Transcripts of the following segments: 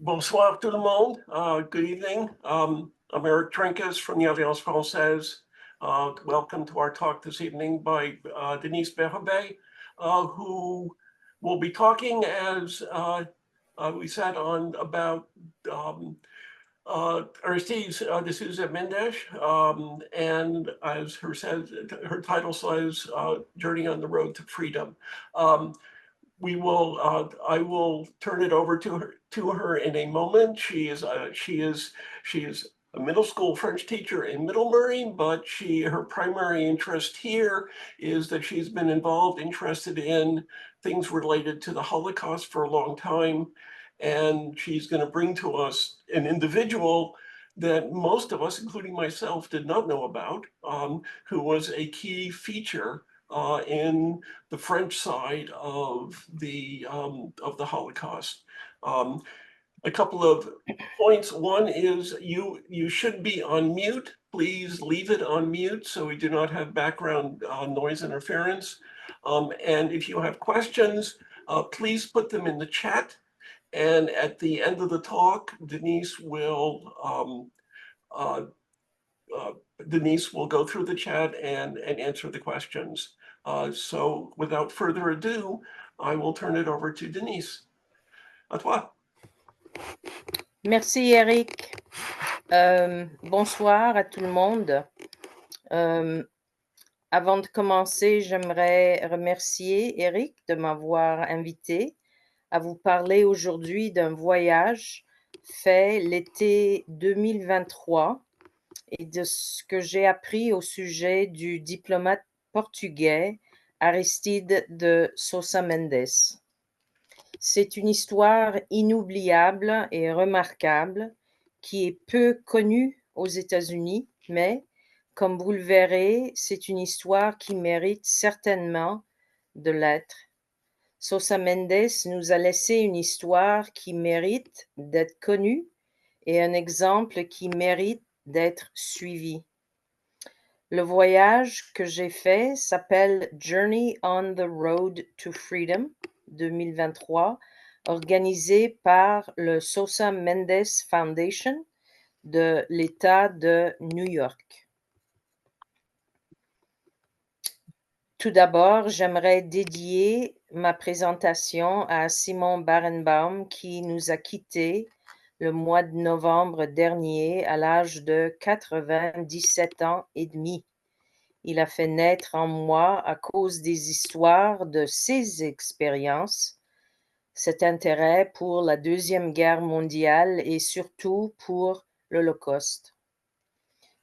Bonsoir tout le monde. Good evening. I'm Eric Trinkas from the Alliance Française. Welcome to our talk this evening by Denise Berube, who will be talking, as we said, on about Aristides de Souza Mendes, and as her title says, Journey on the Road to Freedom. I will turn it over to her in a moment. She is a middle school French teacher in Middlebury, but her primary interest here is that she's been interested in things related to the Holocaust for a long time. And she's going to bring to us an individual that most of us, including myself, did not know about, who was a key feature in the French side of the Holocaust. A couple of points. One is you should be on mute. Please leave it on mute so we do not have background noise interference. And if you have questions, please put them in the chat. And at the end of the talk, Denise will go through the chat and answer the questions. So without further ado, I will turn it over to Denise. À toi. Merci Eric. Bonsoir à tout le monde. Avant de commencer, j'aimerais remercier Eric de m'avoir invité à vous parler aujourd'hui d'un voyage fait l'été 2023 et de ce que j'ai appris au sujet du diplomate portugais Aristide de Sousa Mendes. C'est une histoire inoubliable et remarquable qui est peu connue aux États-Unis, mais comme vous le verrez, c'est une histoire qui mérite certainement de l'être. Sousa Mendes nous a laissé une histoire qui mérite d'être connue et un exemple qui mérite d'être suivi. Le voyage que j'ai fait s'appelle Journey on the Road to Freedom 2023, organisé par le Sousa Mendes Foundation de l'État de New York. Tout d'abord, j'aimerais dédier ma présentation à Simon Barenbaum qui nous a quittés le mois de novembre dernier à l'âge de 97 ans et demi. Il a fait naître en moi, à cause des histoires de ses expériences, cet intérêt pour la Deuxième Guerre mondiale et surtout pour l'Holocauste.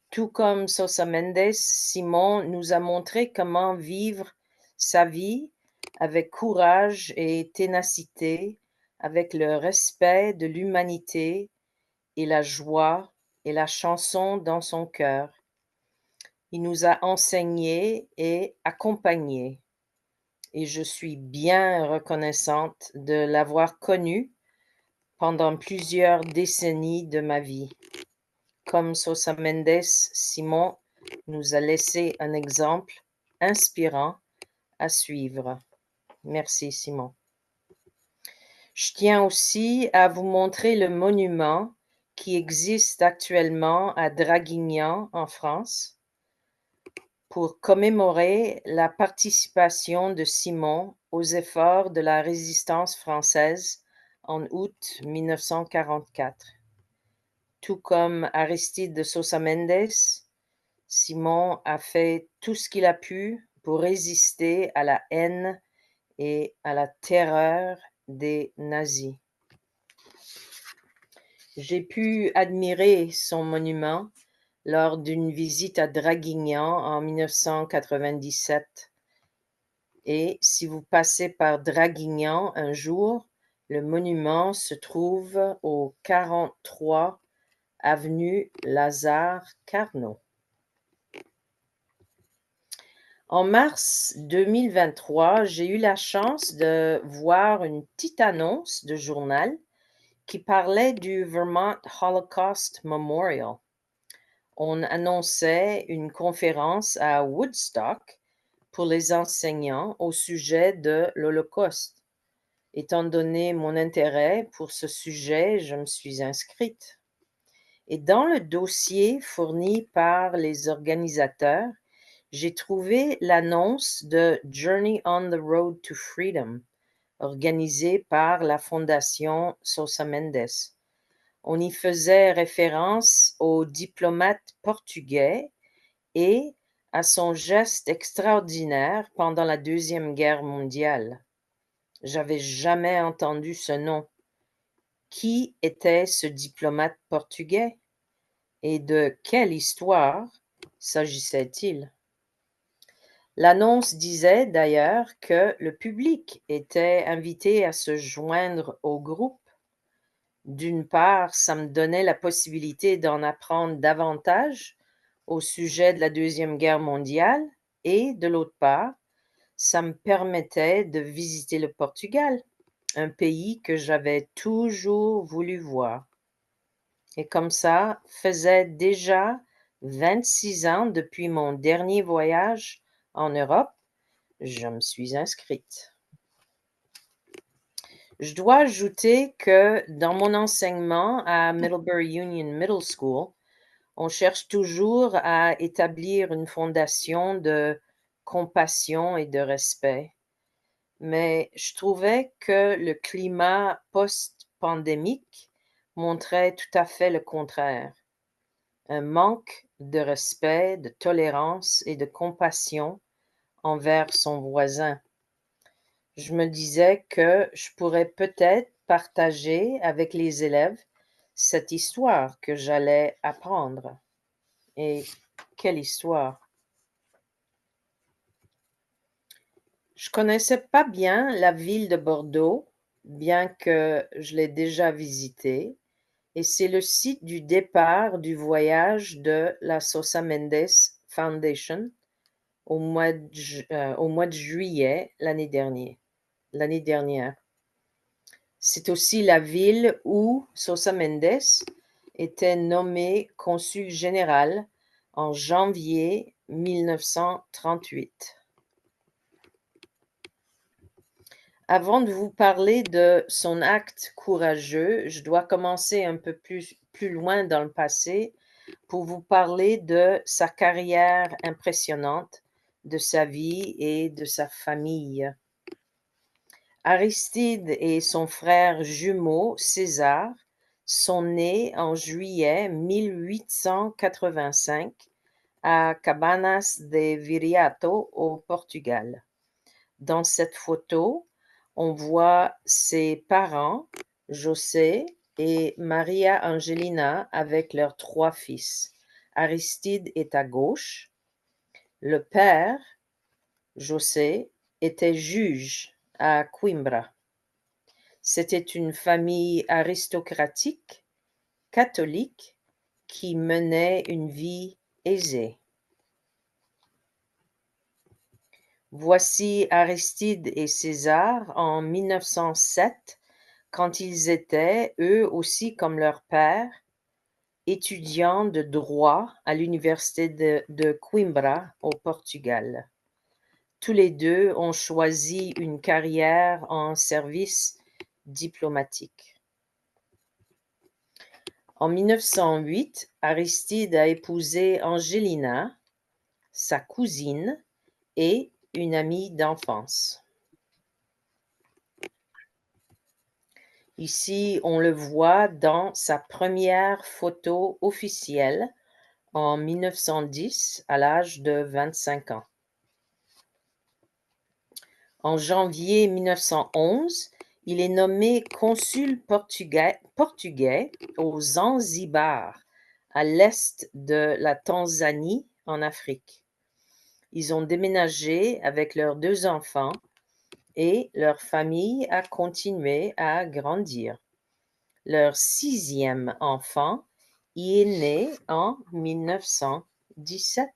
Tout comme Sousa Mendes, Simon nous a montré comment vivre sa vie avec courage et ténacité, avec le respect de l'humanité et la joie et la chanson dans son cœur. Il nous a enseigné et accompagnés. Et je suis bien reconnaissante de l'avoir connu pendant plusieurs décennies de ma vie. Comme Sousa Mendes, Simon nous a laissé un exemple inspirant à suivre. Merci Simon. Je tiens aussi à vous montrer le monument qui existe actuellement à Draguignan en France pour commémorer la participation de Simon aux efforts de la résistance française en août 1944. Tout comme Aristide de Sousa Mendes, Simon a fait tout ce qu'il a pu pour résister à la haine et à la terreur des nazis. J'ai pu admirer son monument lors d'une visite à Draguignan en 1997. Et si vous passez par Draguignan un jour, le monument se trouve au 43 avenue Lazare Carnot. En mars 2023, j'ai eu la chance de voir une petite annonce de journal qui parlait du Vermont Holocaust Memorial. On annonçait une conférence à Woodstock pour les enseignants au sujet de l'Holocauste. Étant donné mon intérêt pour ce sujet, je me suis inscrite. Et dans le dossier fourni par les organisateurs, j'ai trouvé l'annonce de Journey on the Road to Freedom, organisée par la Fondation Sosa Mendes. On y faisait référence au diplomate portugais et à son geste extraordinaire pendant la Deuxième Guerre mondiale. J'avais jamais entendu ce nom. Qui était ce diplomate portugais et de quelle histoire s'agissait-il? L'annonce disait d'ailleurs que le public était invité à se joindre au groupe. D'une part, ça me donnait la possibilité d'en apprendre davantage au sujet de la Deuxième Guerre mondiale et de l'autre part, ça me permettait de visiter le Portugal, un pays que j'avais toujours voulu voir. Et comme ça faisait déjà 26 ans depuis mon dernier voyage en Europe, je me suis inscrite. Je dois ajouter que dans mon enseignement à Middlebury Union Middle School, on cherche toujours à établir une fondation de compassion et de respect. Mais je trouvais que le climat post-pandémique montrait tout à fait le contraire. Un manque de respect, de tolérance et de compassion envers son voisin. Je me disais que je pourrais peut-être partager avec les élèves cette histoire que j'allais apprendre. Et quelle histoire! Je connaissais pas bien la ville de Bordeaux, bien que je l'ai déjà visitée, et c'est le site du départ du voyage de la Sosa Mendes Foundation au mois de juillet l'année dernière. C'est aussi la ville où Sosa Mendes était nommé consul général en janvier 1938. Avant de vous parler de son acte courageux, je dois commencer un peu plus loin dans le passé pour vous parler de sa carrière impressionnante, de sa vie et de sa famille. Aristide et son frère jumeau César sont nés en juillet 1885 à Cabanas de Viriato au Portugal. Dans cette photo, on voit ses parents, José et Maria Angelina, avec leurs 3 fils. Aristide est à gauche. Le père, José, était juge à Coimbra. C'était une famille aristocratique, catholique, qui menait une vie aisée. Voici Aristide et César en 1907, quand ils étaient, eux aussi comme leur père, étudiants de droit à l'université de Coimbra au Portugal. Tous les deux ont choisi une carrière en service diplomatique. En 1908, Aristide a épousé Angelina, sa cousine et une amie d'enfance. Ici, on le voit dans sa première photo officielle en 1910 à l'âge de 25 ans. En janvier 1911, il est nommé consul portugais au Zanzibar, à l'est de la Tanzanie, en Afrique. Ils ont déménagé avec leurs 2 enfants et leur famille a continué à grandir. Leur 6e enfant y est né en 1917.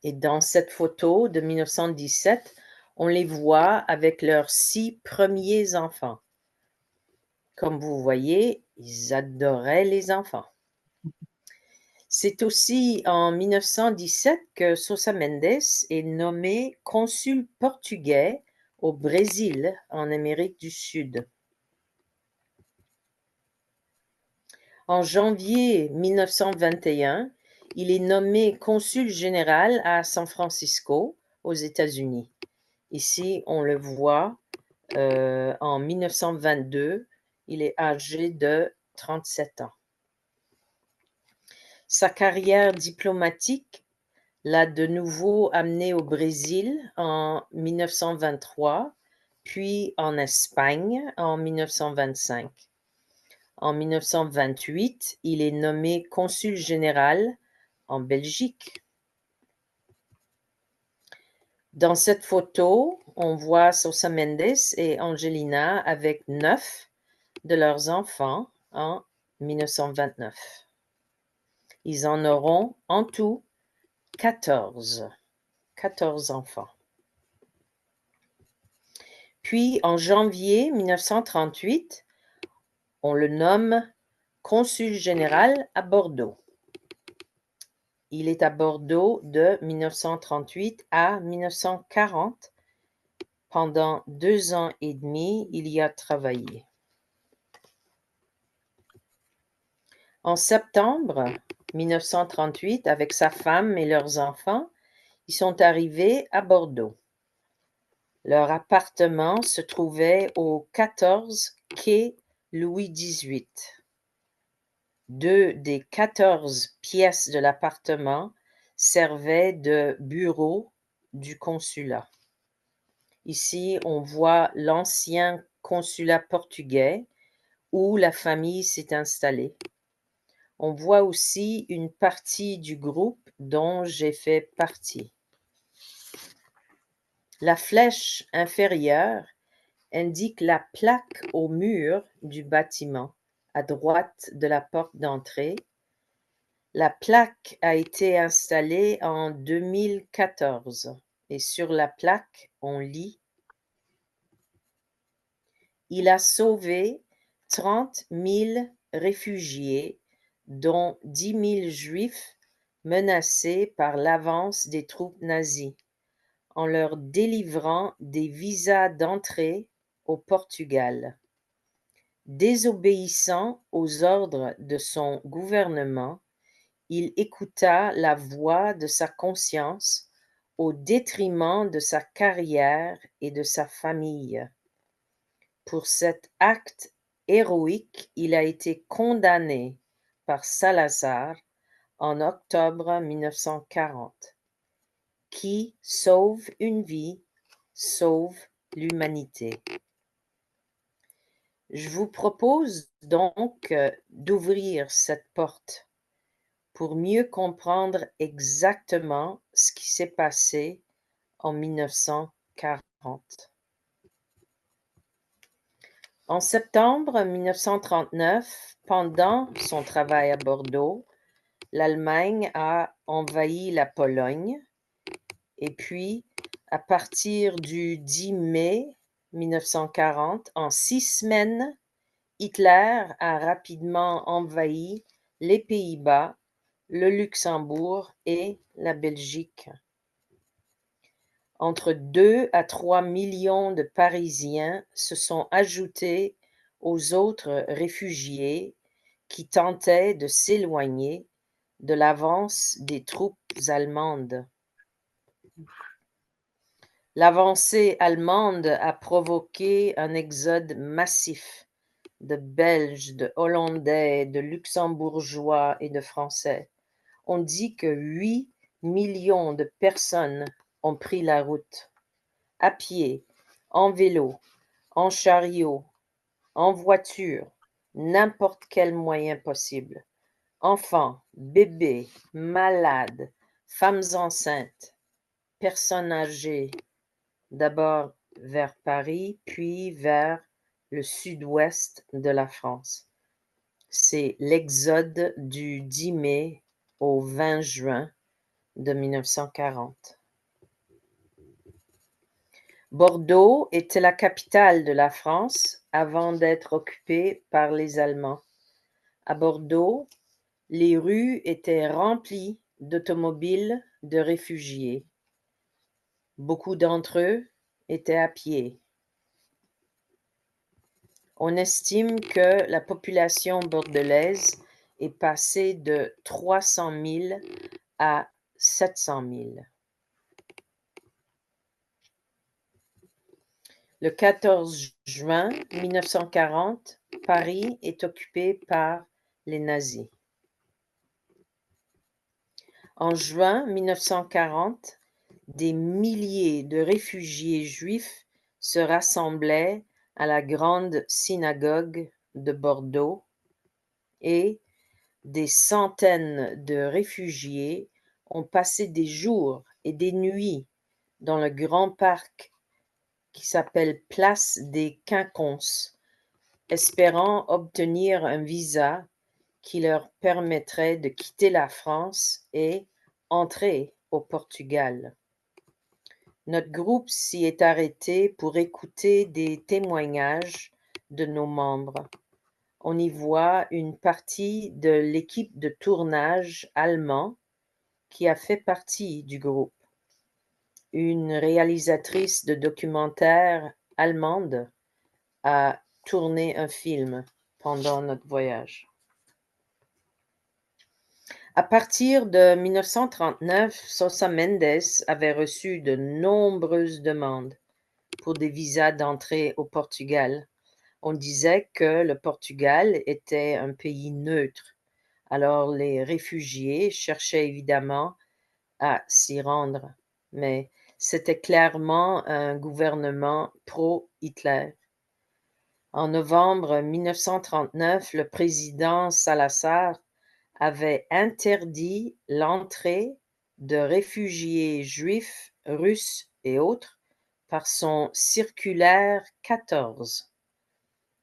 Et dans cette photo de 1917, on les voit avec leurs 6 premiers enfants. Comme vous voyez, ils adoraient les enfants. C'est aussi en 1917 que Sosa Mendes est nommé consul portugais au Brésil, en Amérique du Sud. En janvier 1921, il est nommé consul général à San Francisco, aux États-Unis. Ici, on le voit en 1922, il est âgé de 37 ans. Sa carrière diplomatique l'a de nouveau amené au Brésil en 1923, puis en Espagne en 1925. En 1928, il est nommé consul général en Belgique. Dans cette photo, on voit Sosa Mendes et Angelina avec 9 de leurs enfants en 1929. Ils en auront en tout 14 enfants. Puis, en janvier 1938, on le nomme consul général à Bordeaux. Il est à Bordeaux de 1938 à 1940. Pendant 2 ans et demi, il y a travaillé. En septembre 1938, avec sa femme et leurs enfants, ils sont arrivés à Bordeaux. Leur appartement se trouvait au 14 quai Louis XVIII. 2 des 14 pièces de l'appartement servaient de bureau du consulat. Ici, on voit l'ancien consulat portugais où la famille s'est installée. On voit aussi une partie du groupe dont j'ai fait partie. La flèche inférieure indique la plaque au mur du bâtiment, à droite de la porte d'entrée. La plaque a été installée en 2014 et sur la plaque, on lit « Il a sauvé 30 000 réfugiés, dont 10 000 juifs menacés par l'avance des troupes nazies, en leur délivrant des visas d'entrée au Portugal. Désobéissant aux ordres de son gouvernement, il écouta la voix de sa conscience au détriment de sa carrière et de sa famille. Pour cet acte héroïque, il a été condamné par Salazar en octobre 1940. Qui sauve une vie, sauve l'humanité. Je vous propose donc d'ouvrir cette porte pour mieux comprendre exactement ce qui s'est passé en 1940. En septembre 1939, pendant son travail à Bordeaux, l'Allemagne a envahi la Pologne et puis, à partir du 10 mai 1940, en 6 semaines, Hitler a rapidement envahi les Pays-Bas, le Luxembourg et la Belgique. Entre 2 à 3 millions de Parisiens se sont ajoutés aux autres réfugiés qui tentaient de s'éloigner de l'avance des troupes allemandes. L'avancée allemande a provoqué un exode massif de Belges, de Hollandais, de Luxembourgeois et de Français. On dit que 8 millions de personnes ont pris la route, à pied, en vélo, en chariot, en voiture, n'importe quel moyen possible. Enfants, bébés, malades, femmes enceintes, personnes âgées, d'abord vers Paris, puis vers le sud-ouest de la France. C'est l'exode du 10 mai au 20 juin de 1940. Bordeaux était la capitale de la France avant d'être occupée par les Allemands. À Bordeaux, les rues étaient remplies d'automobiles de réfugiés. Beaucoup d'entre eux était à pied. On estime que la population bordelaise est passée de 300 000 à 700 000. Le 14 juin 1940, Paris est occupé par les nazis. En juin 1940, des milliers de réfugiés juifs se rassemblaient à la grande synagogue de Bordeaux et des centaines de réfugiés ont passé des jours et des nuits dans le grand parc qui s'appelle Place des Quinconces, espérant obtenir un visa qui leur permettrait de quitter la France et entrer au Portugal. Notre groupe s'y est arrêté pour écouter des témoignages de nos membres. On y voit une partie de l'équipe de tournage allemand qui a fait partie du groupe. Une réalisatrice de documentaire allemande a tourné un film pendant notre voyage. À partir de 1939, Sosa Mendes avait reçu de nombreuses demandes pour des visas d'entrée au Portugal. On disait que le Portugal était un pays neutre. Alors les réfugiés cherchaient évidemment à s'y rendre, mais c'était clairement un gouvernement pro-Hitler. En novembre 1939, le président Salazar avait interdit l'entrée de réfugiés juifs, russes et autres par son circulaire 14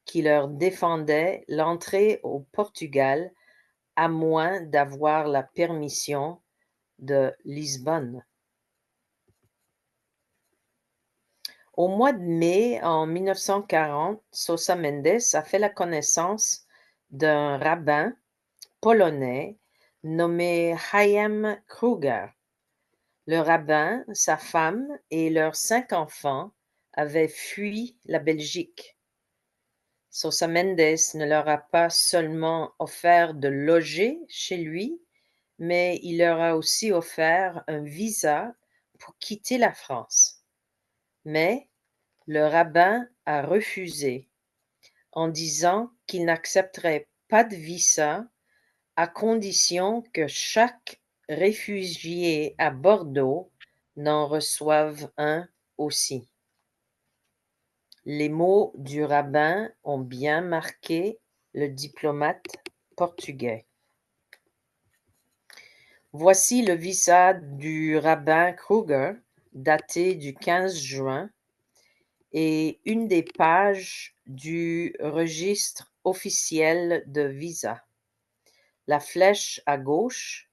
qui leur défendait l'entrée au Portugal à moins d'avoir la permission de Lisbonne. Au mois de mai en 1940, Sosa Mendes a fait la connaissance d'un rabbin polonais nommé Chaim Kruger. Le rabbin, sa femme et leurs 5 enfants avaient fui la Belgique. Sosa Mendes ne leur a pas seulement offert de loger chez lui, mais il leur a aussi offert un visa pour quitter la France. Mais le rabbin a refusé en disant qu'il n'accepterait pas de visa à condition que chaque réfugié à Bordeaux n'en reçoive un aussi. Les mots du rabbin ont bien marqué le diplomate portugais. Voici le visa du rabbin Kruger, daté du 15 juin, et une des pages du registre officiel de visa. La flèche à gauche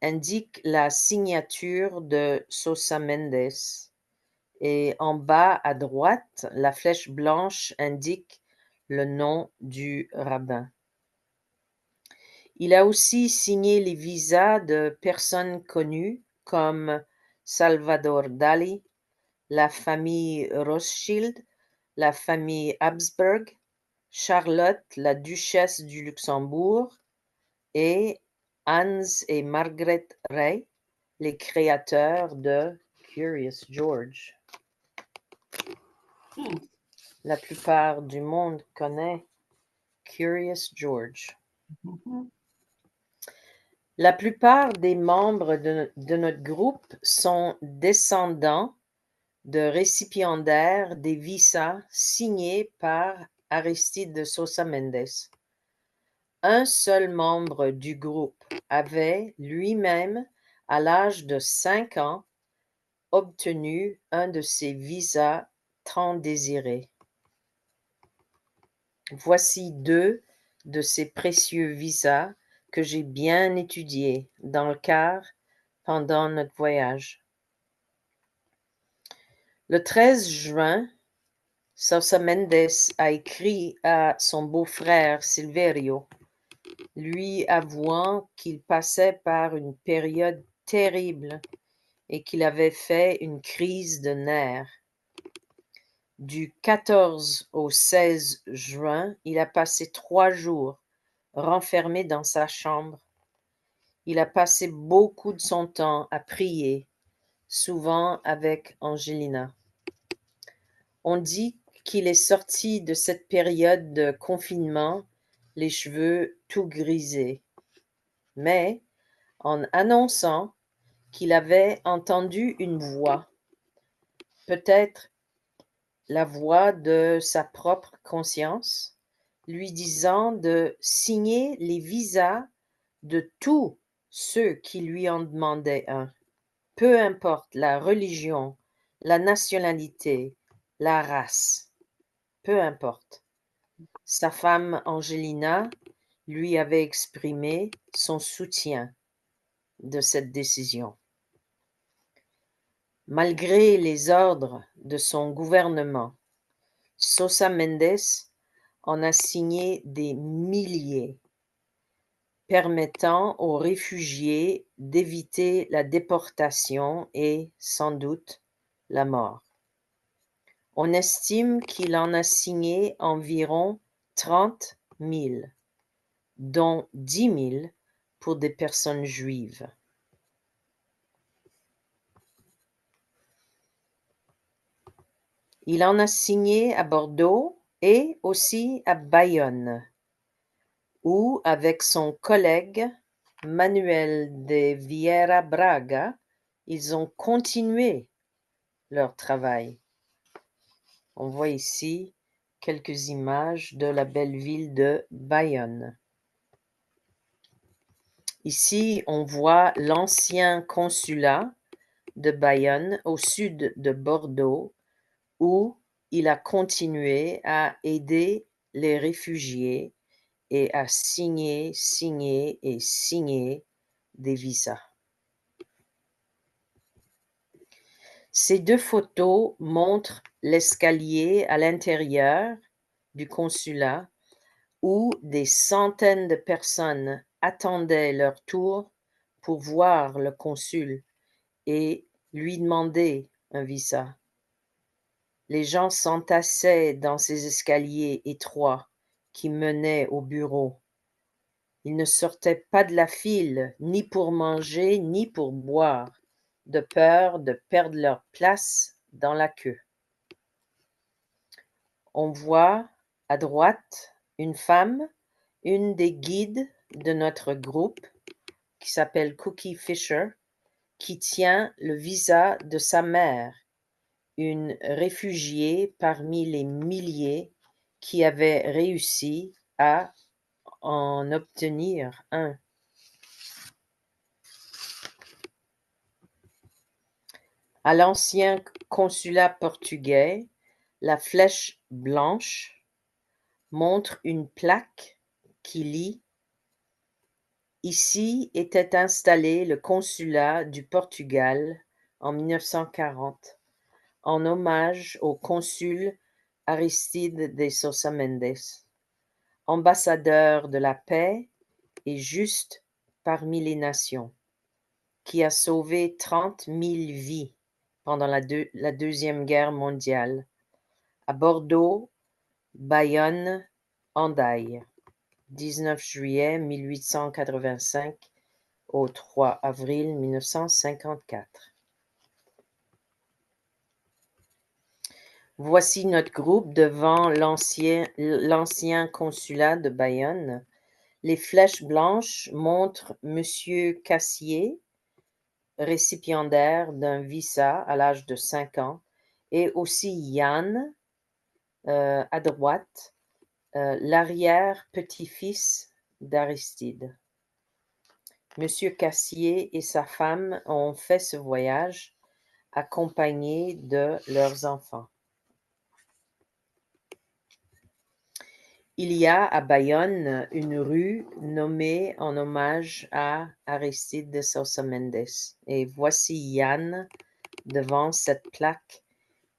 indique la signature de Sosa Mendes et en bas à droite, la flèche blanche indique le nom du rabbin. Il a aussi signé les visas de personnes connues comme Salvador Dali, la famille Rothschild, la famille Habsburg, Charlotte, la duchesse du Luxembourg et Hans et Margaret Rey, les créateurs de Curious George. La plupart du monde connaît Curious George. La plupart des membres de notre groupe sont descendants de récipiendaires des visas signés par Aristide de Sosa Mendes. Un seul membre du groupe avait lui-même, à l'âge de 5 ans, obtenu un de ces visas tant désirés. Voici 2 de ces précieux visas que j'ai bien étudiés dans le car pendant notre voyage. Le 13 juin, Sosa Mendes a écrit à son beau-frère Silverio, lui avouant qu'il passait par une période terrible et qu'il avait fait une crise de nerfs. Du 14 au 16 juin, il a passé 3 jours renfermé dans sa chambre. Il a passé beaucoup de son temps à prier, souvent avec Angelina. On dit qu'il est sorti de cette période de confinement les cheveux tout grisés, mais en annonçant qu'il avait entendu une voix, peut-être la voix de sa propre conscience, lui disant de signer les visas de tous ceux qui lui en demandaient un, peu importe la religion, la nationalité, la race, peu importe. Sa femme Angelina lui avait exprimé son soutien de cette décision. Malgré les ordres de son gouvernement, Sosa Mendes en a signé des milliers, permettant aux réfugiés d'éviter la déportation et, sans doute, la mort. On estime qu'il en a signé environ 30 000, dont 10 000 pour des personnes juives. Il en a signé à Bordeaux et aussi à Bayonne, où, avec son collègue Manuel de Vieira Braga, ils ont continué leur travail. On voit ici quelques images de la belle ville de Bayonne. Ici, on voit l'ancien consulat de Bayonne au sud de Bordeaux, où il a continué à aider les réfugiés et à signer des visas. Ces deux photos montrent l'escalier à l'intérieur du consulat où des centaines de personnes attendaient leur tour pour voir le consul et lui demander un visa. Les gens s'entassaient dans ces escaliers étroits qui menaient au bureau. Ils ne sortaient pas de la file, ni pour manger, ni pour boire, de peur de perdre leur place dans la queue. On voit à droite une femme, une des guides de notre groupe, qui s'appelle Cookie Fisher, qui tient le visa de sa mère, une réfugiée parmi les milliers qui avaient réussi à en obtenir un. À l'ancien consulat portugais, la flèche blanche montre une plaque qui lit « Ici était installé le consulat du Portugal en 1940, en hommage au consul Aristide de Sousa Mendes, ambassadeur de la paix et juste parmi les nations, qui a sauvé 30 000 vies pendant la Deuxième Guerre mondiale, à Bordeaux, Bayonne, Hendaye, 19 juillet 1885 au 3 avril 1954. Voici notre groupe devant l'ancien consulat de Bayonne. Les flèches blanches montrent Monsieur Cassier, récipiendaire d'un visa à l'âge de 5 ans, et aussi Yann, à droite, l'arrière-petit-fils d'Aristide. Monsieur Cassier et sa femme ont fait ce voyage accompagnés de leurs enfants. Il y a à Bayonne une rue nommée en hommage à Aristide de Sousa Mendes. Et voici Yann devant cette plaque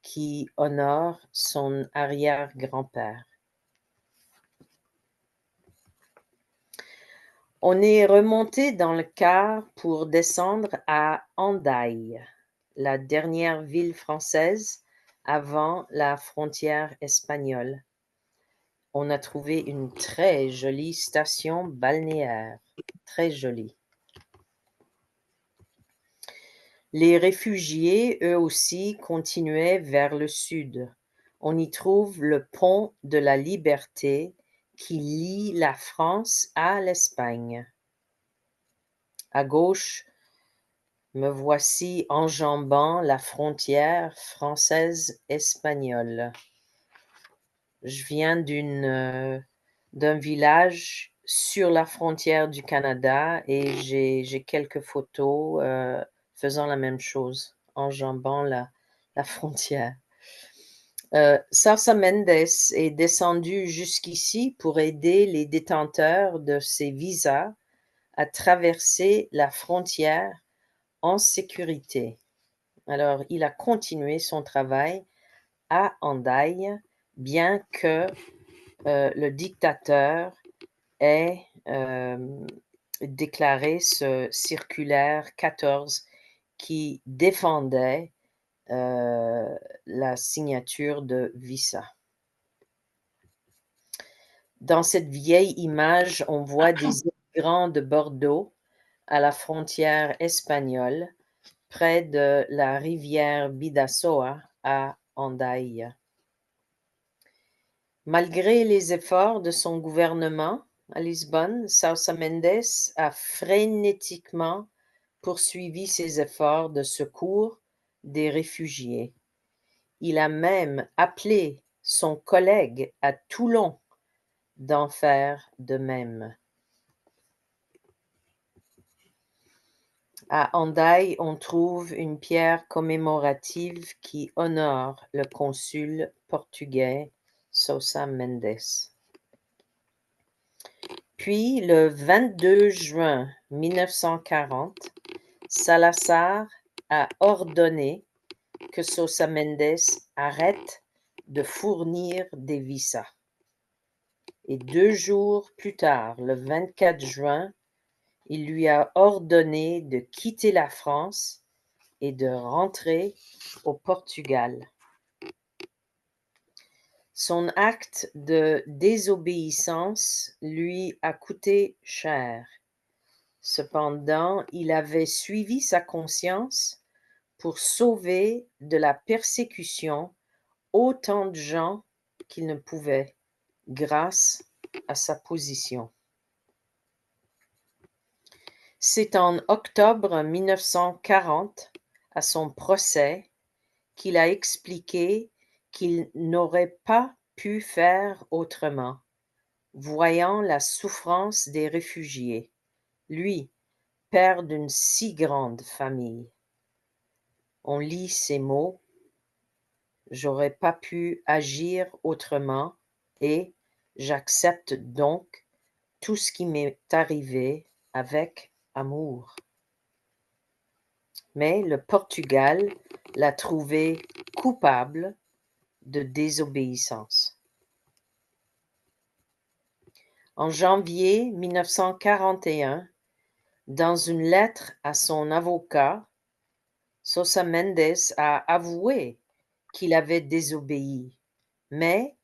qui honore son arrière-grand-père. On est remonté dans le car pour descendre à Hendaye, la dernière ville française avant la frontière espagnole. On a trouvé une très jolie station balnéaire, très jolie. Les réfugiés, eux aussi, continuaient vers le sud. On y trouve le pont de la Liberté qui lie la France à l'Espagne. À gauche, me voici enjambant la frontière française-espagnole. Je viens d'un village sur la frontière du Canada et j'ai quelques photos faisant la même chose, enjambant la frontière. Sarsa Mendes est descendu jusqu'ici pour aider les détenteurs de ces visas à traverser la frontière en sécurité. Alors, il a continué son travail à Hendaye, bien que le dictateur ait déclaré ce circulaire 14 qui défendait la signature de visa. Dans cette vieille image, on voit des immigrants de Bordeaux à la frontière espagnole, près de la rivière Bidasoa à Hendaye. Malgré les efforts de son gouvernement à Lisbonne, Sousa Mendes a frénétiquement poursuivi ses efforts de secours des réfugiés. Il a même appelé son collègue à Toulon d'en faire de même. À Hendaye, on trouve une pierre commémorative qui honore le consul portugais Sousa Mendes. Puis, le 22 juin 1940, Salazar a ordonné que Sousa Mendes arrête de fournir des visas. Et 2 jours plus tard, le 24 juin, il lui a ordonné de quitter la France et de rentrer au Portugal. Son acte de désobéissance lui a coûté cher. Cependant, il avait suivi sa conscience pour sauver de la persécution autant de gens qu'il ne pouvait, grâce à sa position. C'est en octobre 1940, à son procès, qu'il a expliqué qu'il n'aurait pas pu faire autrement, voyant la souffrance des réfugiés, lui, père d'une si grande famille. On lit ces mots: « J'aurais pas pu agir autrement et j'accepte donc tout ce qui m'est arrivé avec amour. » Mais le Portugal l'a trouvé coupable de désobéissance. En janvier 1941, dans une lettre à son avocat, Sousa Mendes a avoué qu'il avait désobéi, mais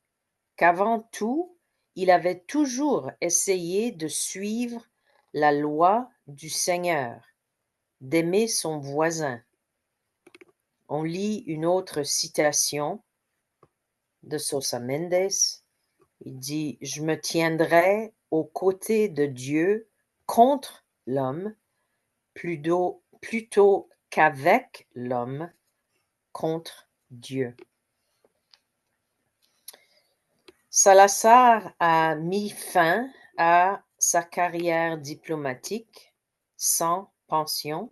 qu'avant tout, il avait toujours essayé de suivre la loi du Seigneur, d'aimer son voisin. On lit une autre citation de Sousa Mendes. Il dit: « Je me tiendrai aux côtés de Dieu contre l'homme, plutôt qu'avec l'homme contre Dieu. » Salazar a mis fin à sa carrière diplomatique sans pension.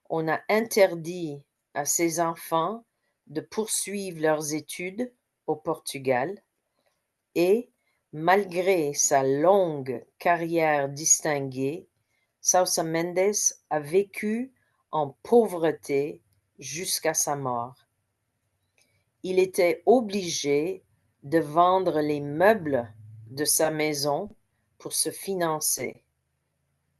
On a interdit à ses enfants de poursuivre leurs études au Portugal et, malgré sa longue carrière distinguée, Sousa Mendes a vécu en pauvreté jusqu'à sa mort. Il était obligé de vendre les meubles de sa maison pour se financer,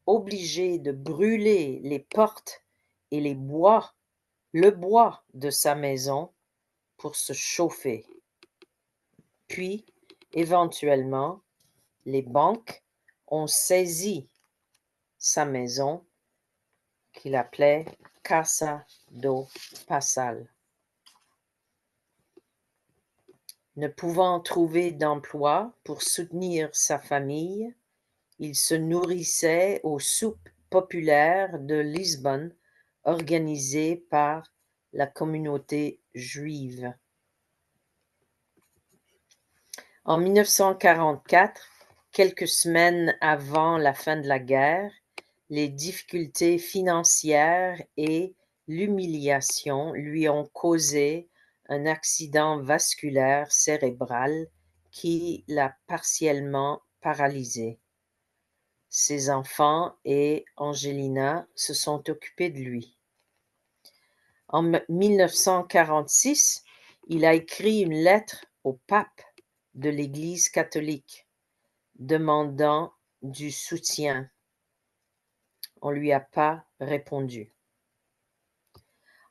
obligé de brûler les portes et le bois de sa maison pour se chauffer. Puis, éventuellement, les banques ont saisi sa maison qu'il appelait Casa do Passal. Ne pouvant trouver d'emploi pour soutenir sa famille, il se nourrissait aux soupes populaires de Lisbonne organisées par la communauté juive. En 1944, quelques semaines avant la fin de la guerre, les difficultés financières et l'humiliation lui ont causé un accident vasculaire cérébral qui l'a partiellement paralysé. Ses enfants et Angelina se sont occupés de lui. En 1946, il a écrit une lettre au pape de l'Église catholique demandant du soutien. On ne lui a pas répondu.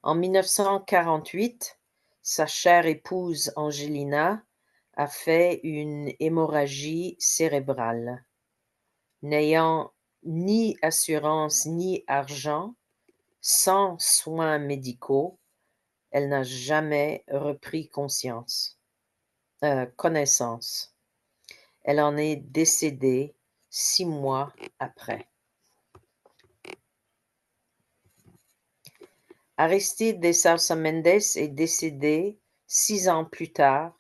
En 1948, sa chère épouse Angelina a fait une hémorragie cérébrale. N'ayant ni assurance ni argent, sans soins médicaux, elle n'a jamais repris connaissance. Elle en est décédée 6 mois après. Aristide de Sousa Mendes est décédé 6 ans plus tard,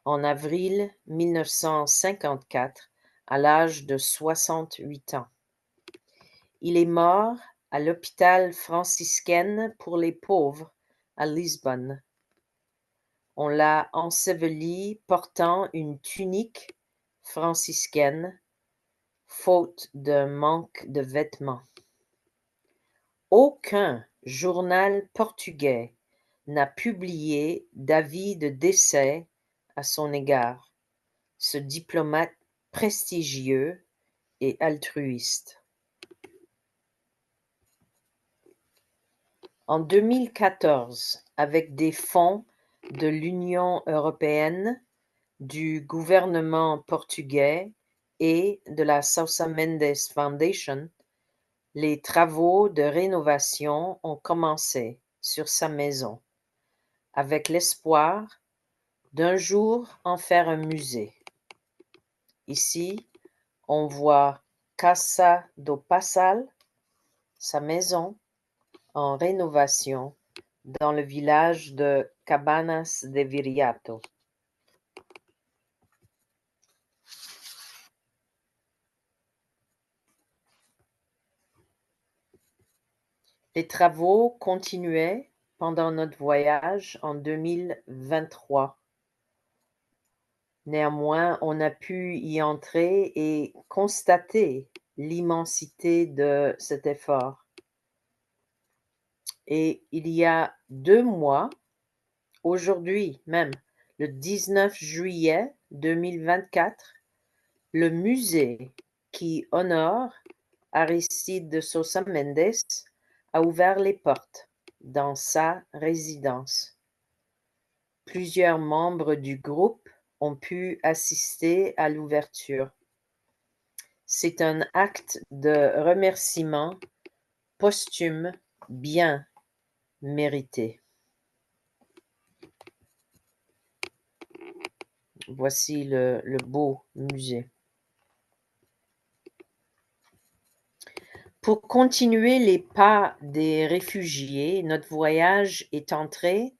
en avril 1954, à l'âge de 68 ans. Il est mort à l'hôpital franciscain pour les pauvres à Lisbonne. On l'a enseveli portant une tunique franciscaine, faute d'un manque de vêtements. Aucun journal portugais n'a publié d'avis de décès à son égard, ce diplomate prestigieux et altruiste. En 2014, avec des fonds de l'Union européenne, du gouvernement portugais et de la Sousa Mendes Foundation, les travaux de rénovation ont commencé sur sa maison, avec l'espoir d'un jour en faire un musée. Ici, on voit Casa do Passal, sa maison, en rénovation dans le village de Cabanas de Viriato. Les travaux continuaient pendant notre voyage en 2023. Néanmoins, on a pu y entrer et constater l'immensité de cet effort. Et il y a 2 mois, aujourd'hui même, le 19 juillet 2024, le musée qui honore Aristide de Sousa Mendes a ouvert les portes dans sa résidence. Plusieurs membres du groupe ont pu assister à l'ouverture. C'est un acte de remerciement posthume bien mérité. Voici le beau musée. Pour continuer les pas des réfugiés, notre voyage est entré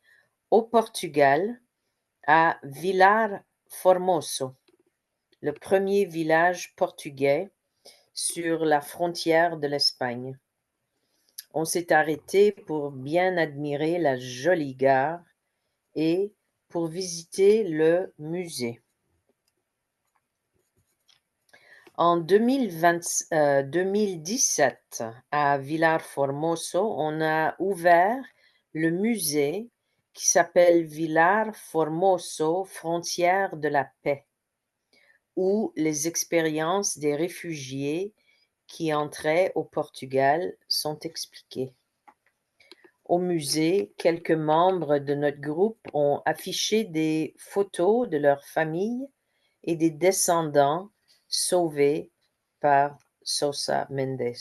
au Portugal, à Vilar Formoso, le premier village portugais sur la frontière de l'Espagne. On s'est arrêté pour bien admirer la jolie gare et pour visiter le musée. En 2017, à Vilar Formoso, on a ouvert le musée qui s'appelle Vilar Formoso, frontière de la paix, où les expériences des réfugiés qui entraient au Portugal sont expliquées. Au musée, quelques membres de notre groupe ont affiché des photos de leur famille et des descendants sauvés par Sosa Mendes.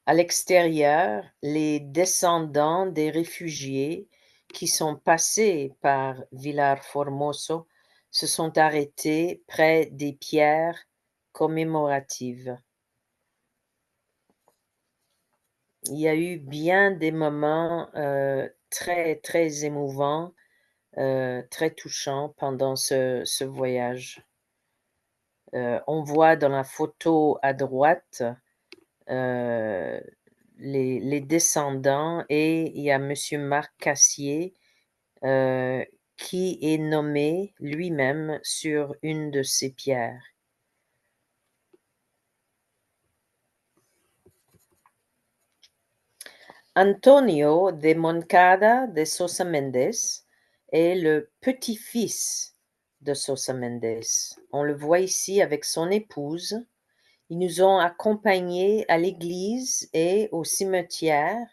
À l'extérieur, les descendants des réfugiés qui sont passés par Villar Formoso se sont arrêtés près des pierres commémoratives. Il y a eu bien des moments très, très émouvants, très touchants pendant ce voyage. On voit dans la photo à droite les descendants et il y a Monsieur Marc Cassier qui est nommé lui-même sur une de ces pierres. Antonio de Moncada de Sosa Mendes est le petit-fils de Sosa Mendes. On le voit ici avec son épouse. Ils nous ont accompagnés à l'église et au cimetière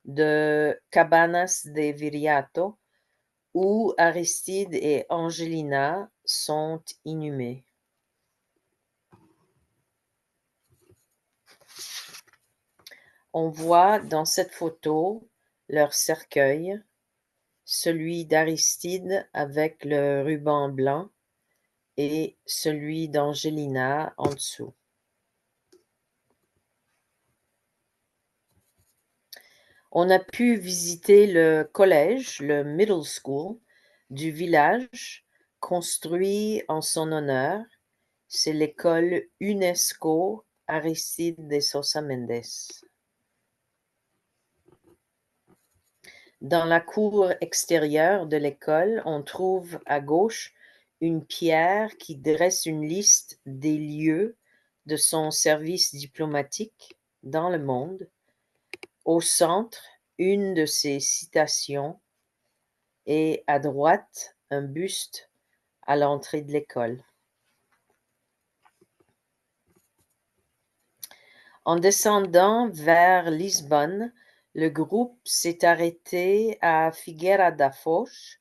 de Cabanas de Viriato, où Aristide et Angelina sont inhumés. On voit dans cette photo leur cercueil, celui d'Aristide avec le ruban blanc et celui d'Angelina en dessous. On a pu visiter le collège, le middle school du village, construit en son honneur. C'est l'école UNESCO Aristide de Sosa Mendes. Dans la cour extérieure de l'école, on trouve à gauche une pierre qui dresse une liste des lieux de son service diplomatique dans le monde. Au centre, une de ses citations et à droite, un buste à l'entrée de l'école. En descendant vers Lisbonne, le groupe s'est arrêté à Figueira da Foz,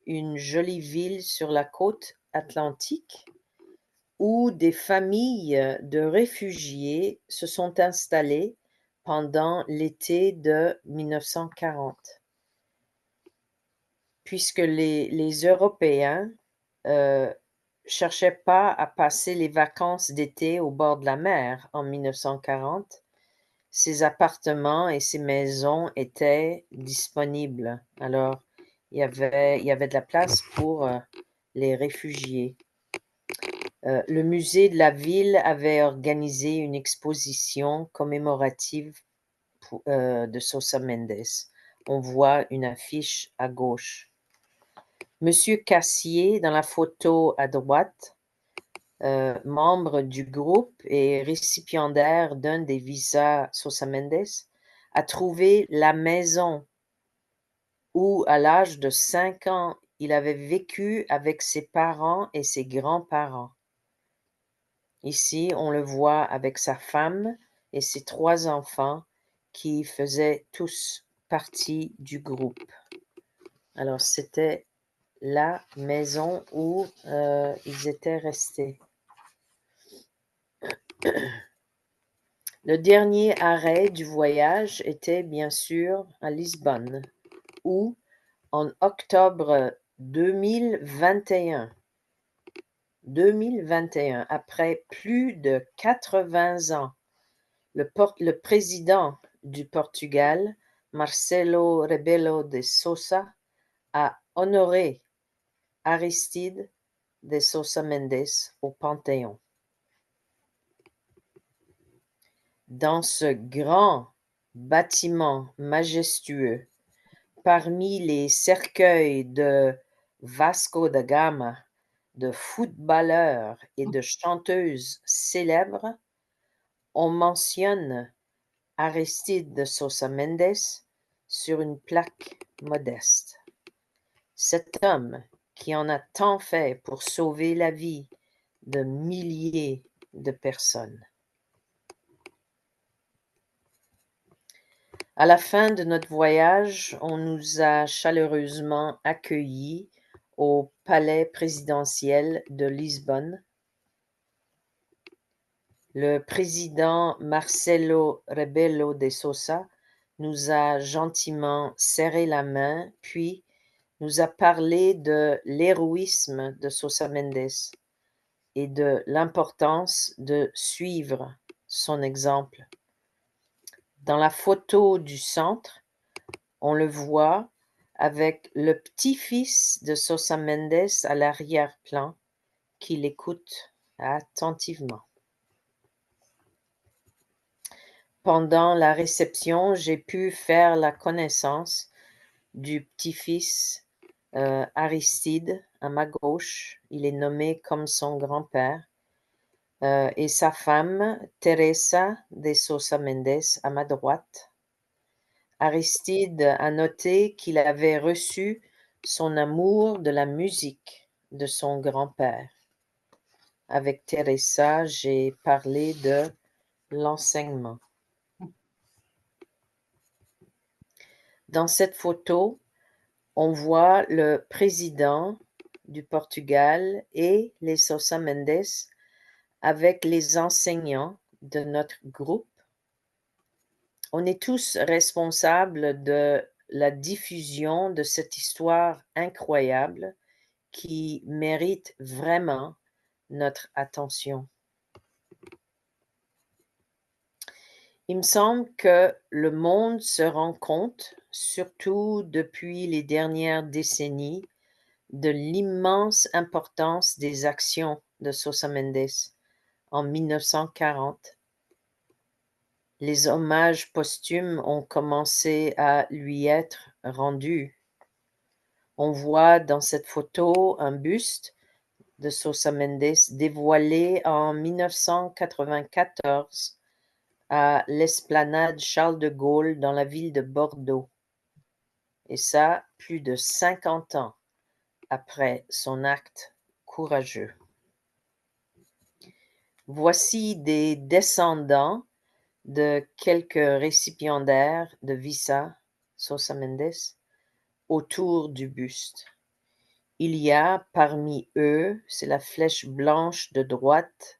une jolie ville sur la côte atlantique, où des familles de réfugiés se sont installées pendant l'été de 1940. Puisque les Européens cherchaient pas à passer les vacances d'été au bord de la mer en 1940, ces appartements et ces maisons étaient disponibles. Alors, il y avait de la place pour les réfugiés. Le musée de la ville avait organisé une exposition commémorative de Sosa Mendes. On voit une affiche à gauche. Monsieur Cassier, dans la photo à droite, membre du groupe et récipiendaire d'un des visas Sosa Mendes, a trouvé la maison où, à l'âge de 5 ans, il avait vécu avec ses parents et ses grands-parents. Ici, on le voit avec sa femme et ses 3 enfants qui faisaient tous partie du groupe. Alors, c'était la maison où ils étaient restés. Le dernier arrêt du voyage était bien sûr à Lisbonne, où, en octobre 2021, après plus de 80 ans, le président du Portugal, Marcelo Rebelo de Sousa, a honoré Aristide de Sosa Mendes au Panthéon. Dans ce grand bâtiment majestueux, parmi les cercueils de Vasco da Gama, de footballeurs et de chanteuses célèbres, on mentionne Aristide de Sosa Mendes sur une plaque modeste. Cet homme qui en a tant fait pour sauver la vie de milliers de personnes. À la fin de notre voyage, on nous a chaleureusement accueillis au palais présidentiel de Lisbonne. Le président Marcelo Rebelo de Sousa nous a gentiment serré la main, puis nous a parlé de l'héroïsme de Sousa Mendes et de l'importance de suivre son exemple. Dans la photo du centre, on le voit avec le petit-fils de Sousa Mendes à l'arrière-plan qui l'écoute attentivement. Pendant la réception, j'ai pu faire la connaissance du petit-fils Aristide à ma gauche. Il est nommé comme son grand-père. Et sa femme, Teresa de Sousa Mendes, à ma droite. Aristide a noté qu'il avait reçu son amour de la musique de son grand-père. Avec Teresa, j'ai parlé de l'enseignement. Dans cette photo, on voit le président du Portugal et les Sousa Mendes avec les enseignants de notre groupe. On est tous responsables de la diffusion de cette histoire incroyable qui mérite vraiment notre attention. Il me semble que le monde se rend compte, surtout depuis les dernières décennies, de l'immense importance des actions de Sousa Mendes en 1940. Les hommages posthumes ont commencé à lui être rendus. On voit dans cette photo un buste de Sousa Mendes dévoilé en 1994 à l'esplanade Charles de Gaulle dans la ville de Bordeaux. Et ça, plus de 50 ans après son acte courageux. Voici des descendants de quelques récipiendaires de Visa Sousa Mendes autour du buste. Il y a parmi eux, c'est la flèche blanche de droite,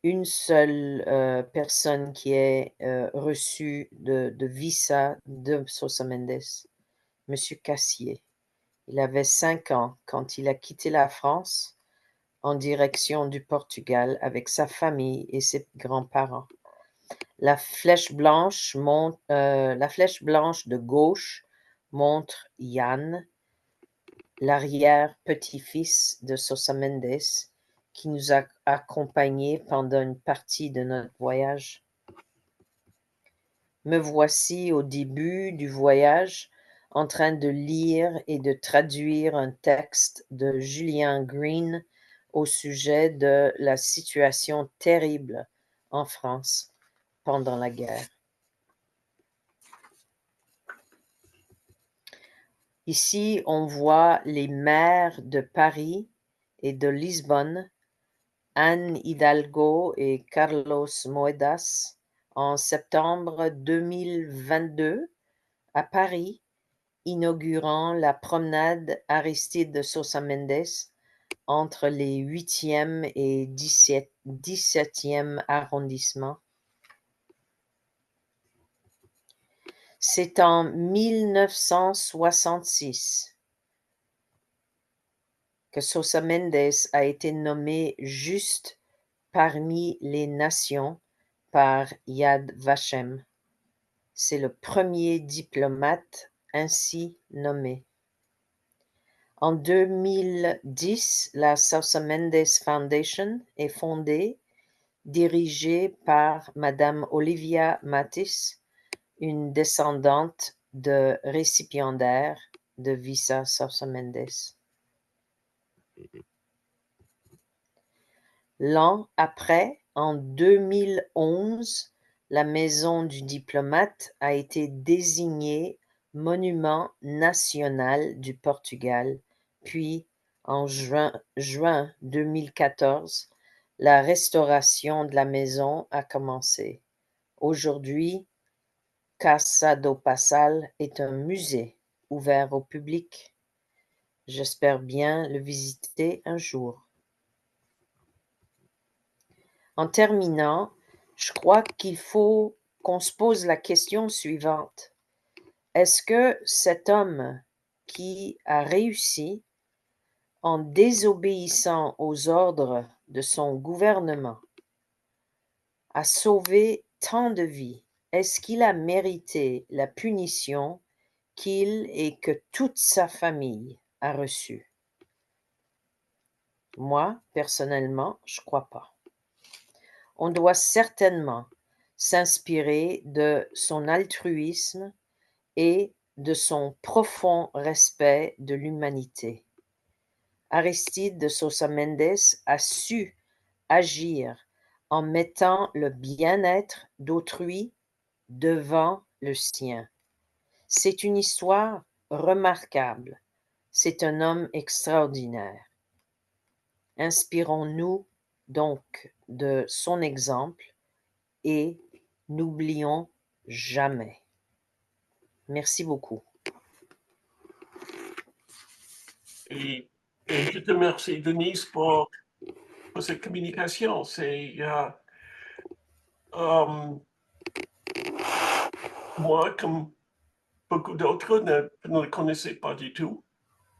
une seule personne qui est reçue de Visa de Sousa Mendes, M. Cassier. Il avait 5 ans quand il a quitté la France en direction du Portugal avec sa famille et ses grands-parents. La flèche blanche de gauche montre Yann, l'arrière-petit-fils de Sousa Mendes, qui nous a accompagnés pendant une partie de notre voyage. Me voici au début du voyage en train de lire et de traduire un texte de Julien Green au sujet de la situation terrible en France pendant la guerre. Ici, on voit les maires de Paris et de Lisbonne, Anne Hidalgo et Carlos Moedas, en septembre 2022 à Paris, inaugurant la promenade Aristide de Sousa Mendes entre les 8e et 17e arrondissements. C'est en 1966 que Sousa Mendes a été nommé juste parmi les nations par Yad Vashem. C'est le premier diplomate ainsi nommé. En 2010, la Sousa Mendes Foundation est fondée, dirigée par Madame Olivia Mattis, une descendante de récipiendaire de Visa Sousa Mendes. L'an après, en 2011, la maison du diplomate a été désignée monument national du Portugal, puis en juin 2014, la restauration de la maison a commencé. Aujourd'hui, Casa do Passal est un musée ouvert au public. J'espère bien le visiter un jour. En terminant, je crois qu'il faut qu'on se pose la question suivante. Est-ce que cet homme qui a réussi en désobéissant aux ordres de son gouvernement à sauver tant de vies, est-ce qu'il a mérité la punition qu'il et que toute sa famille a reçue? Moi, personnellement, je crois pas. On doit certainement s'inspirer de son altruisme et de son profond respect de l'humanité. Aristide de Sosa Mendes a su agir en mettant le bien-être d'autrui devant le sien. C'est une histoire remarquable. C'est un homme extraordinaire. Inspirons-nous donc de son exemple et n'oublions jamais. Merci beaucoup. Et, et je te remercie, Denise, pour cette communication. Moi, comme beaucoup d'autres, ne le connaissaient pas du tout.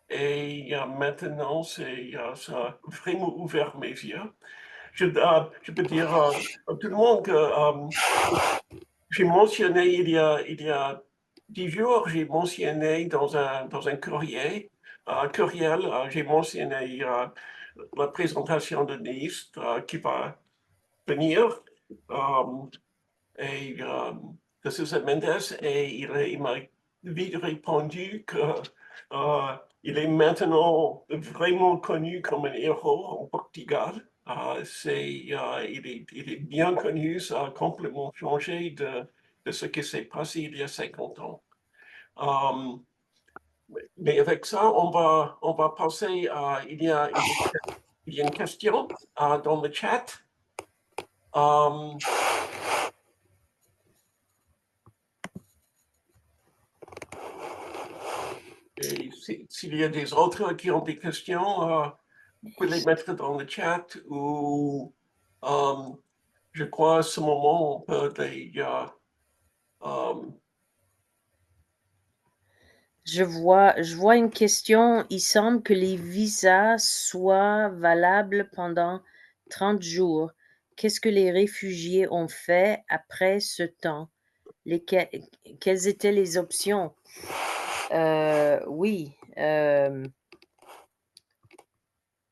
Et maintenant, ça a vraiment ouvert mes yeux. Je peux dire à tout le monde que j'ai mentionné il y a 10 jours, j'ai mentionné dans un courriel, j'ai mentionné la présentation de Nice qui va venir. Euh, et de Sousa Mendes, et il m'a vite répondu que il est maintenant vraiment connu comme un héros en Portugal. Il est bien connu, ça a complètement changé de ce qui s'est passé il y a 50 ans. Euh, mais avec ça, on va passer à, il y a une question dans le chat. Euh, Et s'il y a des autres qui ont des questions, vous pouvez les mettre dans le chat ou euh, je crois à ce moment on peut euh, Je vois une question. Il semble que les visas soient valables pendant 30 jours. Qu'est-ce que les réfugiés ont fait après ce temps? Quelles étaient les options? Oui,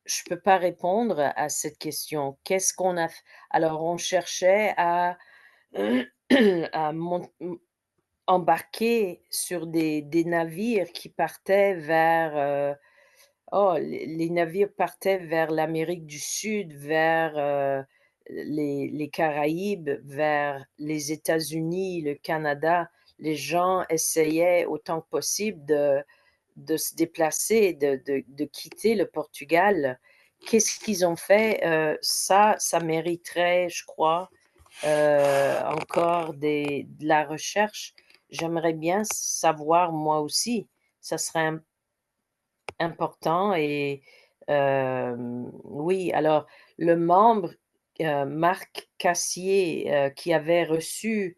je peux pas répondre à cette question. Qu'est-ce qu'on a Alors on cherchait à à embarquer sur des navires qui partaient vers, les navires partaient vers l'Amérique du Sud, vers, les Caraïbes, vers les États-Unis, le Canada. Les gens essayaient autant que possible de se déplacer, de quitter le Portugal. Qu'est-ce qu'ils ont fait? Ça mériterait, je crois, encore de la recherche. J'aimerais bien savoir moi aussi. Ça serait important et oui, alors le membre, Marc Cassier, qui avait reçu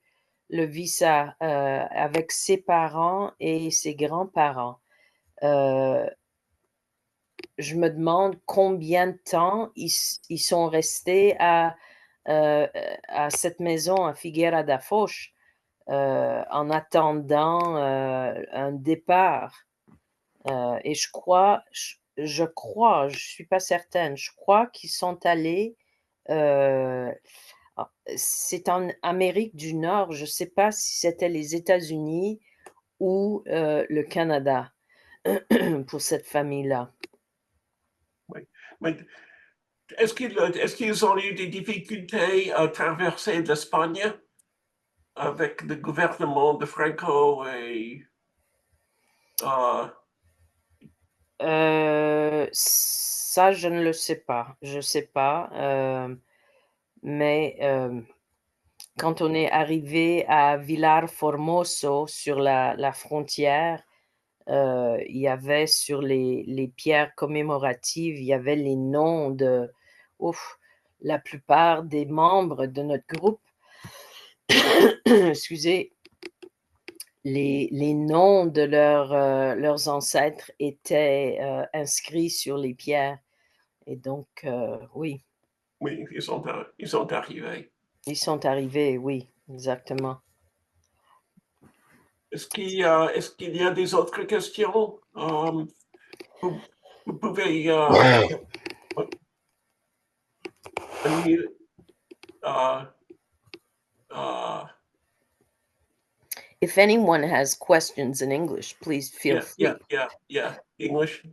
le visa, avec ses parents et ses grands-parents, heu, je me demande combien de temps ils sont restés heu, à cette maison à Figueira da Foz, en attendant, un départ. Et je suis pas certaine, je crois qu'ils sont allés, heu, c'est en Amérique du Nord, je sais pas si c'était les États-Unis ou, le Canada pour cette famille-là. oui. Mais est-ce qu'ils ont eu des difficultés à traverser l'Espagne avec le gouvernement de Franco et euh, Ça, je ne le sais pas, je sais pas, mais quand on est arrivé à Vilar Formoso sur la frontière, il y avait sur les pierres commémoratives, il y avait les noms de ouf, la plupart des membres de notre groupe. Excusez, les noms de leurs ancêtres étaient inscrits sur les pierres. Et donc, oui, Oui, ils sont arrivés. ils sont arrivés, oui, exactement. Est-ce qu'il y a des autres questions? Vous, vous pouvez unmute. Uh, uh, If anyone has questions in English, please feel free. English.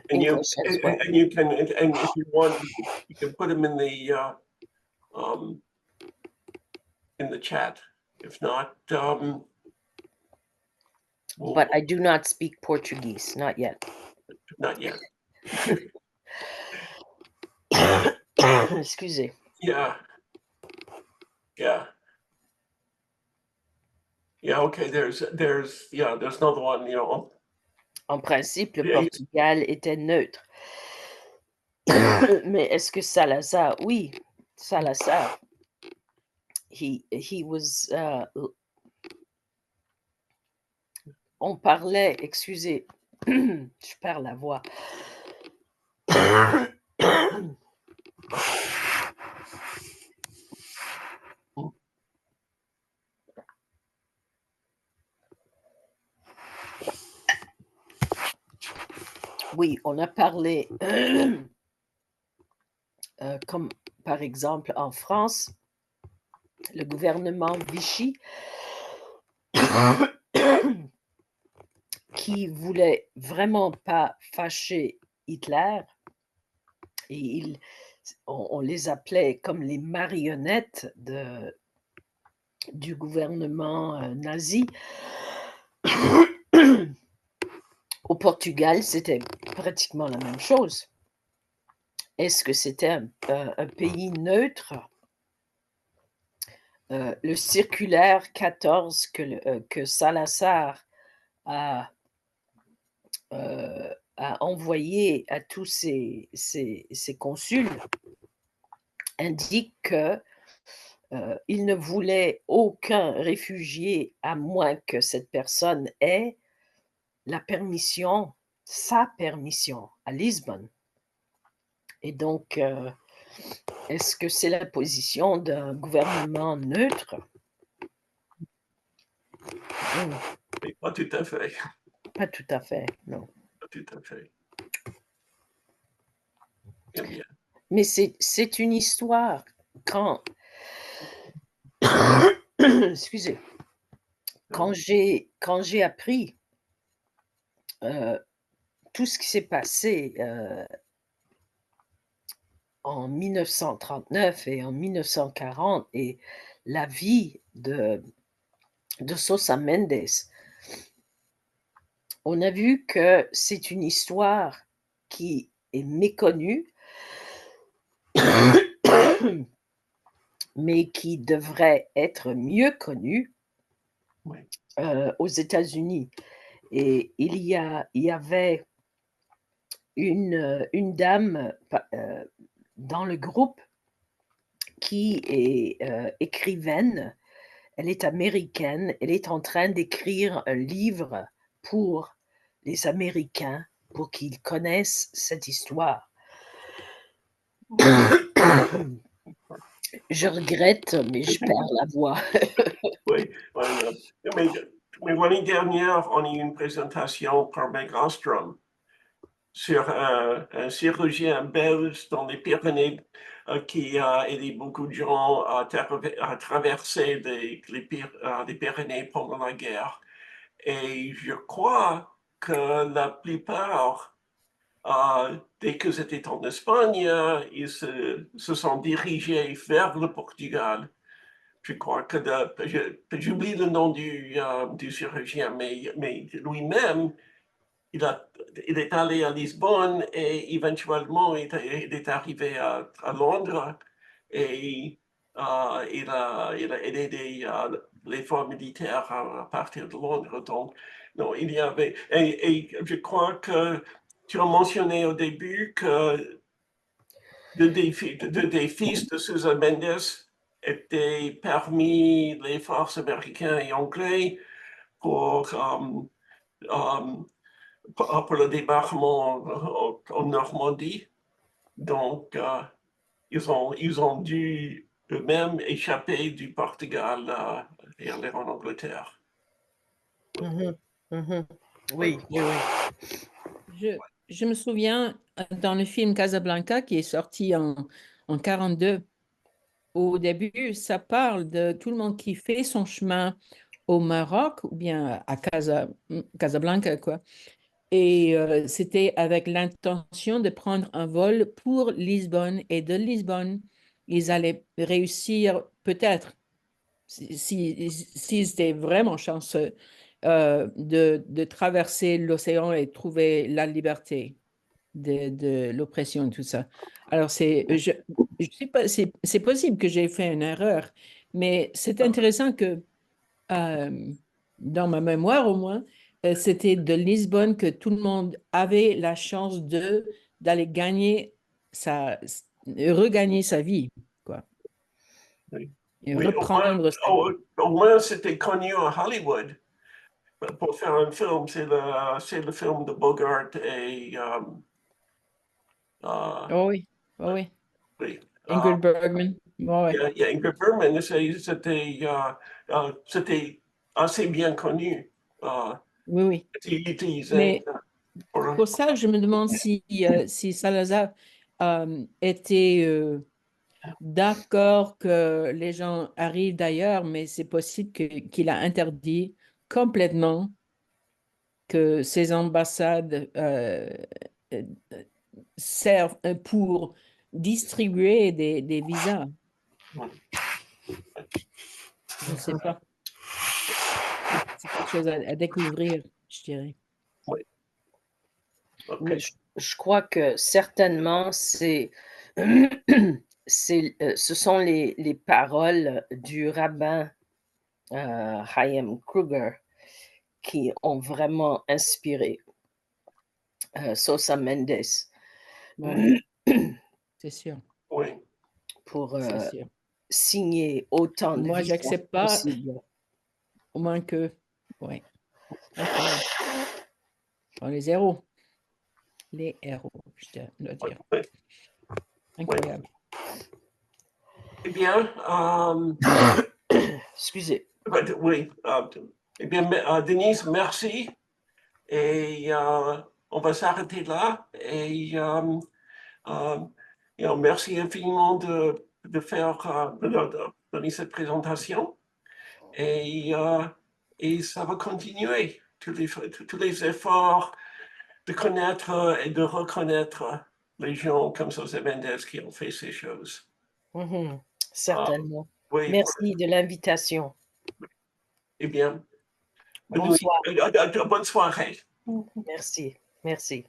English as well. And you can, and if you want, you can put them um, in the chat. If not, But I do not speak Portuguese, not yet. not yet. Excusez. Yeah. Okay. There's another one. En principe, le Yeah. Portugal était neutre. Mais est-ce que Salazar? Oui, Salazar. He was. On parlait, excusez, je perds la voix. Oui, on a parlé, comme par exemple en France, le gouvernement Vichy qui voulait vraiment pas fâcher Hitler, et on les appelait comme les marionnettes du gouvernement nazi. Au Portugal, c'était pratiquement la même chose. Est-ce que c'était un pays neutre? Le circulaire 14 que Salazar a envoyé à tous ses consuls indique que il ne voulait aucun réfugié à moins que cette personne ait la permission, sa permission à Lisbonne. Et donc, est-ce que c'est la position d'un gouvernement neutre? Pas tout à fait. Pas tout à fait, non. Pas tout à fait. Eh bien. Mais c'est une histoire. Quand excusez, quand j'ai appris tout ce qui s'est passé en 1939 et en 1940 et la vie de Sosa Mendes, on a vu que c'est une histoire qui est méconnue, mais qui devrait être mieux connue aux États-Unis. Et il y avait une dame dans le groupe qui est écrivaine. Elle est américaine. Elle est en train d'écrire un livre pour les Américains pour qu'ils connaissent cette histoire. Je regrette, mais je perds la voix. Oui, mais l'année dernière, on a eu une présentation par Meg Ostrom sur un chirurgien belge dans les Pyrénées qui a aidé beaucoup de gens à traverser les Pyrénées pendant la guerre. Et je crois que la plupart, dès qu'ils étaient en Espagne, ils se sont dirigés vers le Portugal. Je crois que j'oublie le nom du chirurgien, mais lui-même, il est allé à Lisbonne et éventuellement il est arrivé à Londres et il a aidé l'effort militaire à partir de Londres. Donc, non, il y avait... Et je crois que tu as mentionné au début que deux des fils de Susan Mendes étaient parmi les forces américaines et anglais pour le débarquement en Normandie. Donc, ils ont dû eux-mêmes échapper du Portugal et aller en Angleterre. Mhm, mhm. Oui, oui, oui. Je me souviens dans le film Casablanca qui est sorti en 42, au début, ça parle de tout le monde qui fait son chemin au Maroc ou bien à Casablanca, quoi. Et c'était avec l'intention de prendre un vol pour Lisbonne. Et de Lisbonne, ils allaient réussir peut-être, s'ils étaient vraiment chanceux, de traverser l'océan et trouver la liberté de l'oppression et tout ça. Alors, je sais pas, c'est possible que j'ai fait une erreur, mais c'est intéressant que, dans ma mémoire au moins, c'était de Lisbonne que tout le monde avait la chance d'aller regagner sa vie, quoi. Oui. Et Oui, reprendre sa vie. au moins c'était connu à Hollywood. Pour faire un film, c'est le film de Bogart et Oh oui, oh oui. oui, Ingrid Bergman. Oh oui, il y a Ingrid Bergman, c'était assez bien connu. oui, oui. C'était utilisé Mais pour pour ça, je me demande si Salazar était d'accord que les gens arrivent d'ailleurs, mais c'est possible qu'il a interdit complètement que ces ambassades euh, servent pour distribuer des visas. Je ne sais pas. C'est quelque chose à découvrir, je dirais. Oui. OK. Mais je crois que certainement, ce sont les paroles du rabbin Chaim Kruger qui ont vraiment inspiré Sosa Mendes Ouais, c'est sûr, Oui. pour c'est sûr. signer autant de Moi, visas j'accepte pas possible. au moins que... Oui, incroyable. Bon, les héros. Les héros, je dois Oui. dire. Oui. Incroyable. Eh bien, Excusez. oui. Eh bien, Denise, merci. Et on va s'arrêter là. Euh, et merci infiniment de faire de donner cette présentation. Et, et ça va continuer. Tous les efforts de connaître et de reconnaître les gens comme José Mendes qui ont fait ces choses. Mhm, certainement. Oui, Merci de l'invitation. eh bien, bonne nuit. Bonsoir. Bonne soirée. Merci. Merci.